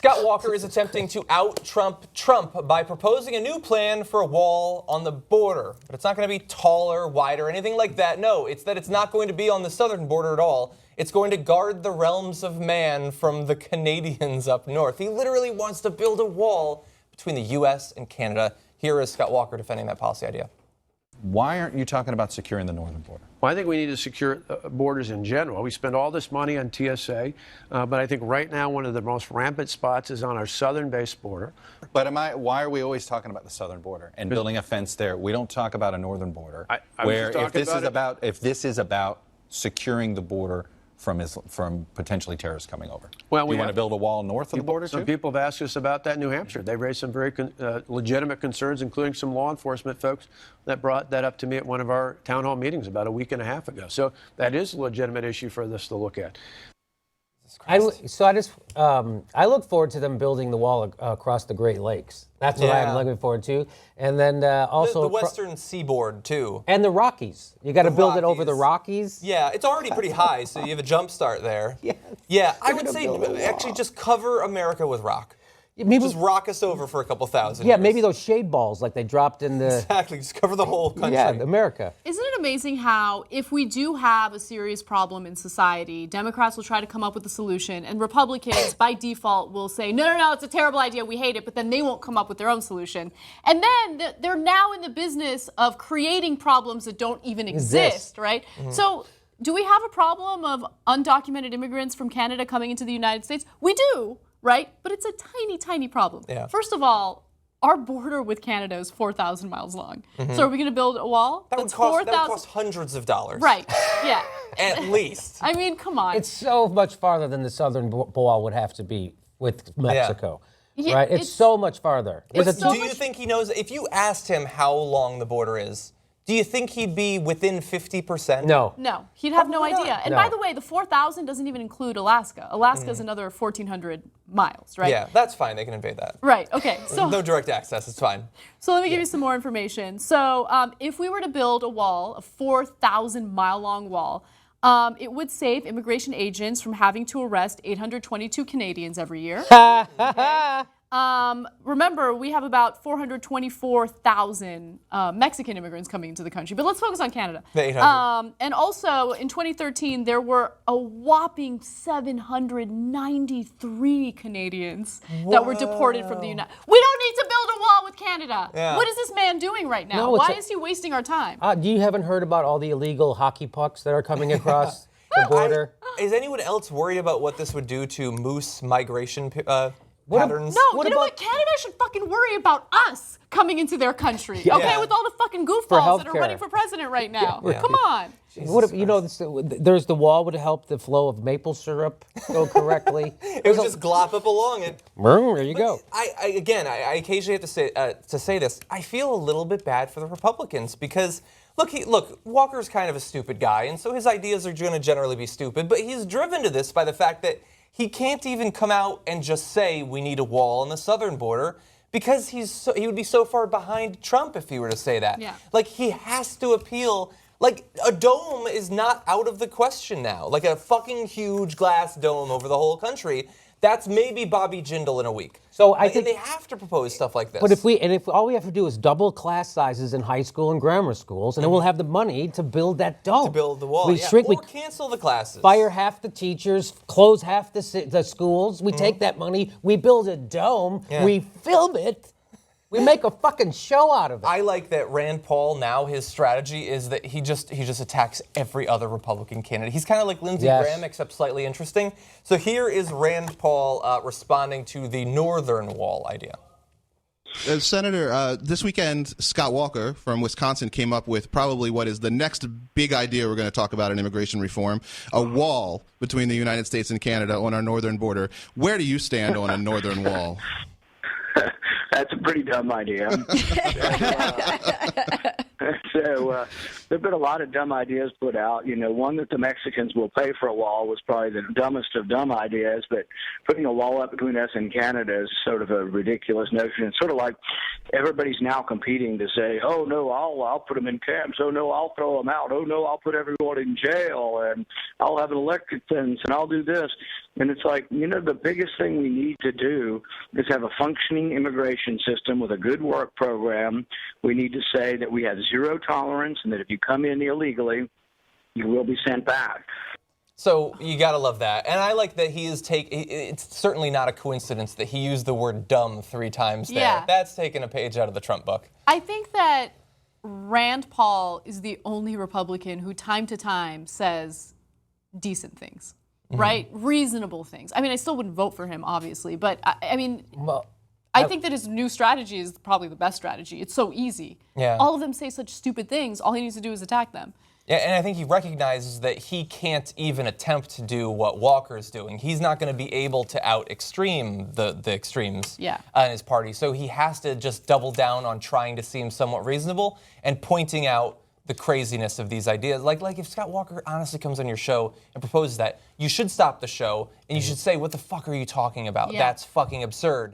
Scott Walker is attempting to out-Trump Trump by proposing a new plan for a wall on the border. But it's not going to be taller, wider, anything like that. No, it's that it's not going to be on the southern border at all. It's going to guard the realms of man from the Canadians up north. He literally wants to build a wall between the U.S. and Canada. Here is Scott Walker defending that policy idea. Why aren't you talking about securing the northern border? Well, I think we need to secure borders in general. We spend all this money on TSA, but I think right now one of the most rampant spots is on our southern-based border. But why are we always talking about the southern border and building a fence there? We don't talk about a northern border. Where if this is about securing the border from potentially terrorists coming over. Well, we want to build a wall north of the border, Some people have asked us about that in New Hampshire. They raised some very legitimate concerns, including some law enforcement folks that brought that up to me at one of our town hall meetings about a week and a half ago. So that is a legitimate issue for us to look at. I look forward to them building the wall across the Great Lakes. That's what I'm looking forward to. And then also the western seaboard, too. And the Rockies. You got to build it over the Rockies. Yeah, it's already pretty high, so you have a jump start there. Yes. Yeah, I would say actually just cover America with rock. Maybe, just rock us over for a couple thousand years. Maybe those shade balls like they dropped in the... Exactly, just cover the whole country. Yeah, America. Isn't it amazing how if we do have a serious problem in society, Democrats will try to come up with a solution, and Republicans, by default, will say, no, it's a terrible idea, we hate it, but then they won't come up with their own solution. And then they're now in the business of creating problems that don't even exist, right? Mm-hmm. So do we have a problem of undocumented immigrants from Canada coming into the United States? We do. Right? But it's a tiny, tiny problem. Yeah. First of all, our border with Canada is 4,000 miles long. Mm-hmm. So are we going to build a wall? That would cost hundreds of dollars. Right. Yeah. At least. I mean, come on. It's so much farther than the southern wall would have to be with Mexico. Yeah. Right? It's so much farther. Do you think he knows? If you asked him how long the border is, do you think he'd be within 50%? No. No, he'd have no idea. And by the way, the 4,000 doesn't even include Alaska. Alaska is another 1,400 miles, right? Yeah, that's fine. They can invade that. Right, okay. So no direct access. It's fine. So let me give you some more information. So if we were to build a wall, a 4,000-mile-long wall, it would save immigration agents from having to arrest 822 Canadians every year. Okay. Remember, we have about 424,000 Mexican immigrants coming into the country. But let's focus on Canada. And also, in 2013, there were a whopping 793 Canadians that were deported from the United States. We don't need to build a wall with Canada. Yeah. What is this man doing right now? Why is he wasting our time? You haven't heard about all the illegal hockey pucks that are coming across the border? Is anyone else worried about what this would do to moose migration patterns? No, you know what? Canada should fucking worry about us coming into their country, okay? With all the fucking goofballs that are running for president right now. Yeah. Come on. What if, there's the wall would help the flow of maple syrup go correctly. It would just glop up along it. There you go. I occasionally have to say this. I feel a little bit bad for the Republicans because Look, Walker's kind of a stupid guy, and so his ideas are going to generally be stupid, but he's driven to this by the fact that he can't even come out and just say we need a wall on the southern border because he would be so far behind Trump if he were to say that. Yeah. Like, he has to appeal. Like, a dome is not out of the question now. Like a fucking huge glass dome over the whole country. That's maybe Bobby Jindal in a week. So I think they have to propose stuff like this. But if all we have to do is double class sizes in high school and grammar schools, and then we'll have the money to build that dome. To build the wall. We cancel the classes. Fire half the teachers, close half the schools. We take that money, we build a dome, we film it. We make a fucking show out of it. I like that Rand Paul now, his strategy is that he just attacks every other Republican candidate. He's kind of like Lindsey Graham, except slightly interesting. So here is Rand Paul responding to the Northern Wall idea. Senator, this weekend, Scott Walker from Wisconsin came up with probably what is the next big idea we're going to talk about in immigration reform, a wall between the United States and Canada on our northern border. Where do you stand on a northern wall? That's a pretty dumb idea. So there have been a lot of dumb ideas put out. One that the Mexicans will pay for a wall was probably the dumbest of dumb ideas, but putting a wall up between us and Canada is sort of a ridiculous notion. It's sort of like everybody's now competing to say, oh, no, I'll put them in camps. Oh, no, I'll throw them out. Oh, no, I'll put everyone in jail, and I'll have an electric fence, and I'll do this. And it's like, the biggest thing we need to do is have a functioning immigration system with a good work program. We need to say that we have zero tolerance and that if you come in illegally, you will be sent back. So you gotta love that. And I like that it's certainly not a coincidence that he used the word dumb 3 times there. Yeah. That's taking a page out of the Trump book. I think that Rand Paul is the only Republican who time to time says decent things, right? Reasonable things. I mean, I still wouldn't vote for him, obviously, but I think that his new strategy is probably the best strategy. It's so easy. Yeah. All of them say such stupid things. All he needs to do is attack them. Yeah, and I think he recognizes that he can't even attempt to do what Walker's doing. He's not going to be able to out-extreme the extremes in his party. So he has to just double down on trying to seem somewhat reasonable and pointing out the craziness of these ideas. Like if Scott Walker honestly comes on your show and proposes that, you should stop the show and you should say, what the fuck are you talking about? Yeah. That's fucking absurd.